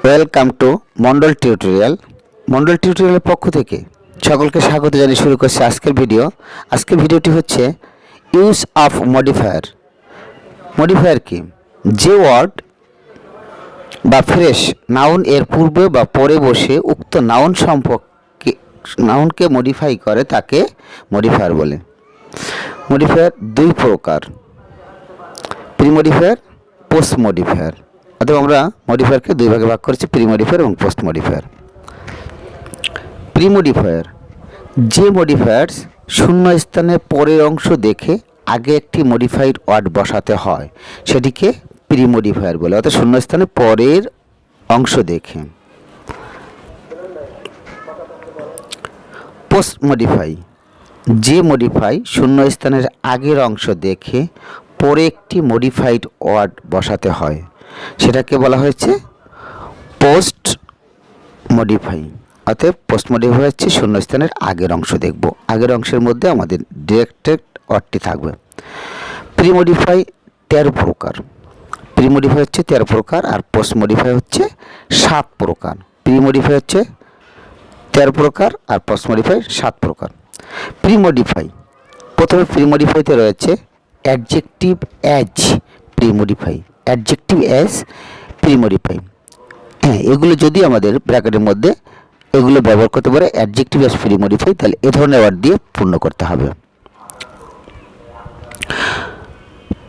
Welcome to Mondal tutorial. Mondal টিউটোরিয়ালের পক্ষ থেকে সকলকে স্বাগত জানিয়ে শুরু করছি আজকের ভিডিও। আজকের ভিডিওটি হচ্ছে ইউজ অফ মডিফায়ার। মডিফায়ার কি? যে ওয়ার্ড বা ফ্রেশ নাউন এর পূর্বে বা পরে বসে উক্ত নাউন সম্পর্কে নাউনকে মডিফাই করে তাকে মডিফায়ার বলে। মডিফায়ার দুই প্রকার, প্রি-মডিফায়ার, পোস্ট-মডিফায়ার। অতএব আমরা মডিফায়ারকে দুই ভাগে ভাগ করেছি, প্রি-মডিফায়ার এবং পোস্ট-মডিফায়ার। প্রি-মডিফায়ার যে মডিফায়ার্স শূন্য স্থানে পরের অংশ দেখে আগে একটি মডিফাইড ওয়ার্ড বসাতে হয় সেটিকে প্রি-মডিফায়ার বলে, অর্থাৎ শূন্য স্থানে পরের অংশ দেখে। পোস্ট-মডিফাই যে মডিফাই শূন্য স্থানের আগের অংশ দেখে পরে একটি মডিফাইড ওয়ার্ড বসাতে হয় সেটাকে বলা হয়েছে পোস্ট মডিফাই। অতএব পোস্ট মডিফাই হচ্ছে শূন্যস্থানের আগের অংশ দেখব, আগের অংশের মধ্যে আমাদের ডিরেক্টেড ওয়ার্ডটি থাকবে। প্রি মডিফাই 13 প্রকার, প্রি মডিফাই হচ্ছে 13 প্রকার আর পোস্ট মডিফাই হচ্ছে 7 প্রকার। প্রি মডিফাই হচ্ছে 13 প্রকার আর পোস্ট মডিফাই 7 প্রকার। প্রি মডিফাই, প্রথমে প্রি মডিফাইতে রয়েছে adjective as pre modify, adjective as pre modify. হ্যাঁ, এগুলো যদি আমাদের ব্র্যাকেটের মধ্যে এগুলো ব্যবহার করতে পারে অ্যাডজেক্টিভ অ্যাজ প্রি মডিফাই, তাহলে এ ধরনের ওয়ার্ড দিয়ে পূর্ণ করতে হবে।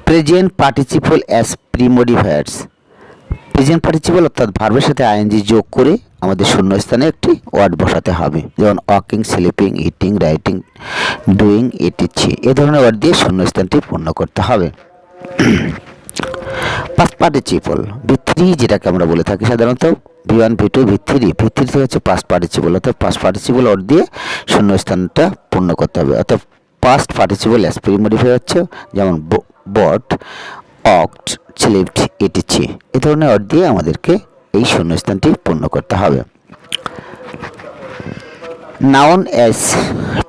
Present participle as pre modifiers, present participle অর্থাৎ ভার্বের সাথে আইএনজি যোগ করে আমাদের শূন্যস্থানে একটি ওয়ার্ড বসাতে হবে, যেমন walking, sleeping, eating, writing, doing, etc. এ ধরনের ওয়ার্ড দিয়ে শূন্যস্থানটি পূর্ণ করতে হবে। পাস্ট পার্টিসিপল V3 যেটাকে আমরা বলে থাকি সাধারণত V1, V2, V3 হচ্ছে পাস্ট পার্টিসিপল, অর্থাৎ পাস্ট পার্টিসিপল ওয়ার্ড দিয়ে শূন্যস্থানটা পূর্ণ করতে হবে। অর্থাৎ past participle as pre modify হচ্ছে যেমন বট, অক্ট, স্লিপড, ইটিছি। এ ধরনের ওয়ার্ড দিয়ে আমাদেরকে এই শূন্যস্থানটি পূর্ণ করতে হবে। Noun as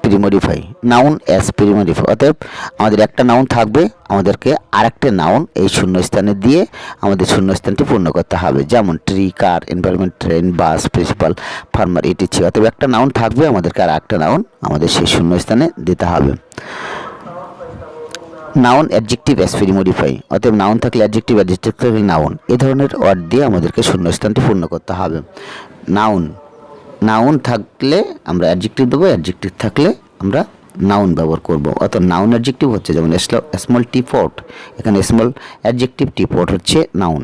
pre modify, noun as pre modify অতএব আমাদের একটা নাউন থাকবে, আমাদেরকে আরেকটা নাউন এই শূন্যস্থানে দিয়ে আমাদের শূন্যস্থানটি পূর্ণ করতে হবে, যেমন ট্রি, কার, এনভায়রনমেন্ট, ট্রেন, বাস, প্রিন্সিপাল, ফার্মার, ইটিছি। অতএব একটা নাউন থাকবে, আমাদেরকে আর একটা নাউন আমাদের সেই শূন্যস্থানে দিতে হবে। Noun adjective as pre modify, অতএব নাউন থাকলে অ্যাডজেক্টিভ, অ্যাডজেক্টিভ থাকলে নাউন, এই ধরনের ওয়ার্ড দিয়ে আমাদেরকে শূন্যস্থানটি পূর্ণ করতে হবে। নাউন থাকলে আমরা অ্যাডজেক্টিভ দেবো, অ্যাডজেক্টিভ থাকলে আমরা নাউন ব্যবহার করব। অর্থাৎ নাউন অ্যাডজেক্টিভ হচ্ছে যেমন স্মল টি পট, এখানে স্মল অ্যাডজেক্টিভ টি পট হচ্ছে noun.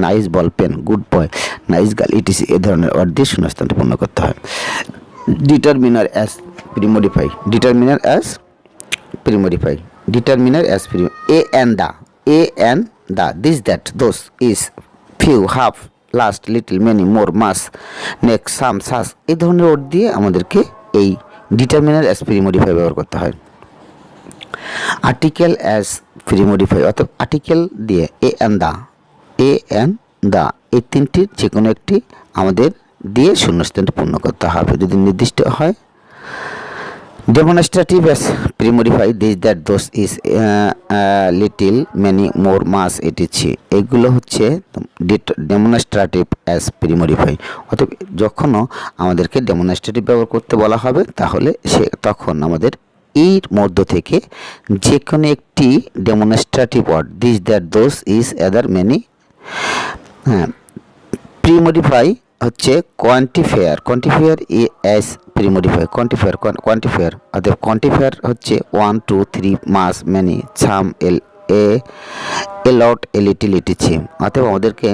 Nice ball pen, good boy, nice girl, etc. এ ধরনের ওয়ার্ড দিয়ে শূন্যস্থানটি পূর্ণ করতে হয়। Determiner as pre modify, determiner as pre modify, determiner as pre a and the, this, that, those, each, few, half, last, little, many, more, much, next, some, such. এই ধরনের word দিয়ে আমাদেরকে এই ডিটারমিনার অ্যাজ প্রি মডিফাই ব্যবহার করতে হয়। Article as pre modify, অর্থাৎ article দিয়ে এ অ্যান্ড দা এই তিনটির যে কোনো একটি আমাদের দিয়ে শূন্যস্থানটি পূর্ণ করতে হবে যদি নির্দিষ্ট হয়। Demonstrative as pre modify, this, that, those, each, little, many, more, much, etc. এগুলো হচ্ছে ডেমনস্ট্রেটিভ অ্যাজ প্রি মডিফাই। অর্থাৎ যখনও আমাদেরকে ডেমনস্ট্রেটিভ ব্যবহার করতে বলা হবে তাহলে তখন আমাদের এর মধ্য থেকে যে কোনো একটি demonstrative word, this, that, those, is, other, many. হ্যাঁ, প্রি মডিফাই হচ্ছে quantifier as pre modify, quantifier অর্থাৎ কোয়ান্টিফায়ার হচ্ছে 1, 2, 3, মাস, many, some, A lot, a little, ইটিছি। অতএব আমাদেরকে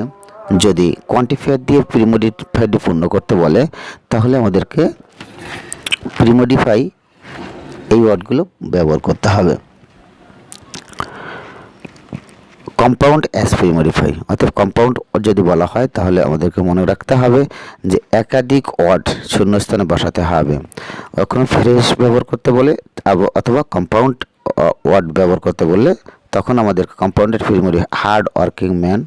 যদি কোয়ান্টিফায়ার দিয়ে প্রি মডিফাইড পূর্ণ করতে বলে তাহলে আমাদেরকে প্রি মডিফাই এই ওয়ার্ডগুলো ব্যবহার করতে হবে। কম্পাউন্ড অ্যাজ প্রি মডিফাই, অর্থাৎ কম্পাউন্ড যদি বলা হয় তাহলে আমাদেরকে মনে রাখতে হবে যে একাধিক ওয়ার্ড শূন্যস্থানে বসাতে হবে। কখনো ফ্রেশ ব্যবহার করতে বলে অথবা কম্পাউন্ড ওয়ার্ড ব্যবহার করতে বললে তখন আমাদেরকে compounded premodify, hard working man,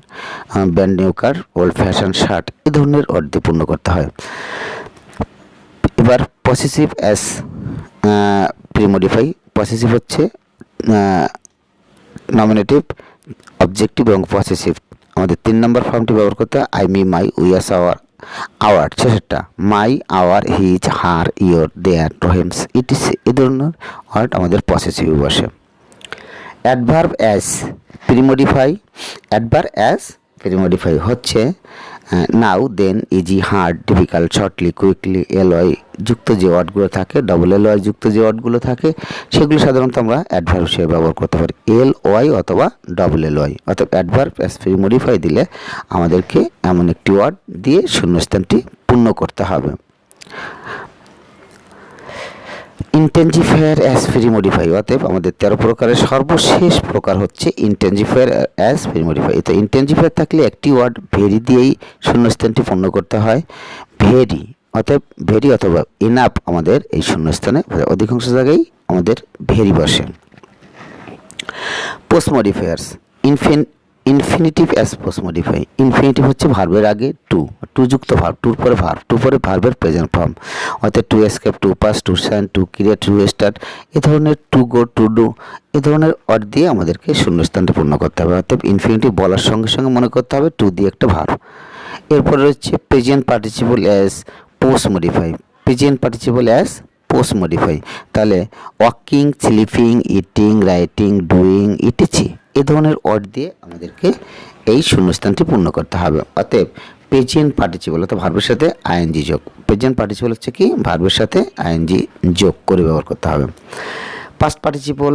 brand new car, old fashion shirt, এই ধরনের ওয়ার্ড দিয়ে পূর্ণ করতে হয়। এবার possessive as pre modify, possessive হচ্ছে নমিনেটিভ, অবজেক্টিভ এবং পসেসিভ। আমাদের 3 নম্বর ফর্মটি ব্যবহার করতে হয় I, me, my, we, us, our. শেষেরটা my, our, his, her, your, their, রহিমস, ইটিসি এই ধরনের ওয়ার্ড আমাদের পসেসিভে বসে। Adverb as premodify. Adverb as premodify হচ্ছে নাও, দেন, easy, hard, difficult, shortly, quickly, LY যুক্ত যে ওয়ার্ডগুলো থাকে, ডবল এলওয়াই যুক্ত যে ওয়ার্ডগুলো থাকে সেগুলো সাধারণত আমরা অ্যাডভার্ব হিসেবে ব্যবহার করতে পারি, এল ওয়াই অথবা ডবল এলওয়াই। অর্থাৎ অ্যাডভার্ব অ্যাজ প্রিমডিফাই দিলে আমাদেরকে এমন একটি ওয়ার্ড দিয়ে শূন্যস্থানটি পূর্ণ করতে হবে। ইনটেনজিফায়ার অ্যাজ প্রিমডিফাই। অতএব আমাদের 13 প্রকারের সর্বশেষ প্রকার হচ্ছে ইনটেনজিফায়ার অ্যাজ প্রিমডিফাই। তো ইনটেনজিফায়ার থাকলে একটি ওয়ার্ড ভেরি দিয়েই শূন্যস্থানটি পূর্ণ করতে হয়। ভেরি, অতএব ভেরি অথবা ইনাফ আমাদের এই শূন্যস্থানে অধিকাংশ জায়গায় আমাদের ভেরি বসে। পোস্টমডিফায়ার্স ইনফিনিটিভ অ্যাজ পোস্টমডিফাই। ইনফিনিটিভ হচ্ছে ভার্বের আগে টু যুক্ত ভার্ব, টুর পরে ভার্ব, টু পরে ভার্বের প্রেজেন্ট ফর্ম। অর্থাৎ to escape, to pass, to sign, to create, to start এ ধরনের, টু গো, টু ডু এ ধরনের ওয়ার্ড দিয়ে আমাদেরকে শূন্যস্থানটা পূর্ণ করতে হবে। অর্থাৎ ইনফিনিটিভ বলার সঙ্গে সঙ্গে মনে করতে হবে টু দিয়ে একটা ভার্ব। এরপরে হচ্ছে present participle as postmodify. Present participle as postmodify. তাহলে walking, sleeping, eating, writing, doing, etc এ ধরনের ওয়ার্ড দিয়ে আমাদেরকে এই শূন্যস্থানটি পূর্ণ করতে হবে। অতএব প্রেজেন্ট পার্টিসিপল অর্থাৎ ভার্বের সাথে আইএনজি যোগ। প্রেজেন্ট পার্টিসিপল হচ্ছে কি ভার্বের সাথে আইএনজি যোগ করে ব্যবহার করতে হবে। পাস্ট পার্টিসিপল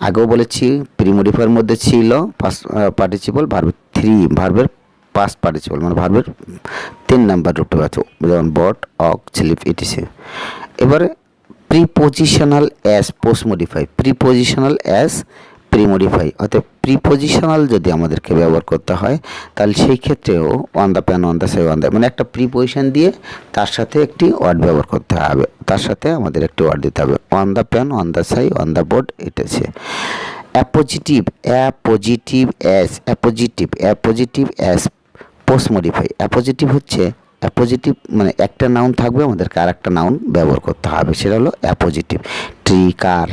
আগেও বলেছি প্রিমডিফায়ার মধ্যে ছিল পাস্ট পার্টিসিপল ভার্বের পাস্ট পার্টিসিপল মানে ভার্বের 3 নাম্বার রূপে আছে, যেমন বট, অক, স্লিপ, ইটিসি। এবারে prepositional as postmodify. Prepositional as premodify. অর্থাৎ প্রিপোজিশনাল যদি আমাদেরকে ব্যবহার করতে হয় তাহলে সেই ক্ষেত্রেও on the pan, on the side, on the মানে একটা প্রিপোজিশন দিয়ে তার সাথে একটি ওয়ার্ড ব্যবহার করতে হবে, তার সাথে আমাদের একটি ওয়ার্ড দিতে হবে। On the pan, on the side, on the board এটা আছে। Appositive as postmodify. অ্যাপোজিটিভ হচ্ছে অ্যাপোজিটিভ মানে একটা নাউন থাকবে, আমাদেরকে আর একটা নাউন ব্যবহার করতে হবে, সেটা হলো অ্যাপোজিটিভ। ট্রি, কার,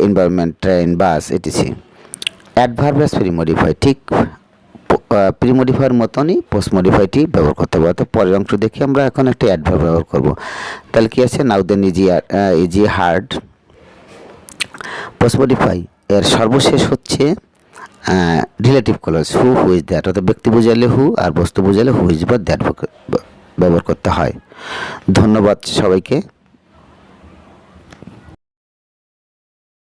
এনভায়রনমেন্ট, ট্রেন, বাস ইটিসি। অ্যাডভার্ব অ্যাজ প্রিমডিফাই ঠিক প্রিমডিফায়ার মতনই পোস্টমডিফাইটি ব্যবহার করতে হবে। অর্থাৎ পরের অংশ দেখে আমরা এখন একটা অ্যাডভার্ব ব্যবহার করব। তাহলে কি আছে, নাও, দেন, ইজি, হার্ড। পোস্টমডিফাই এর সর্বশেষ হচ্ছে relative clause who is that. অর্থাৎ ব্যক্তি বোঝালে হু আর বস্তু বোঝালে হু ইজ বা দ্যাট ব্যবহার করতে হয়। ধন্যবাদ সবাইকে।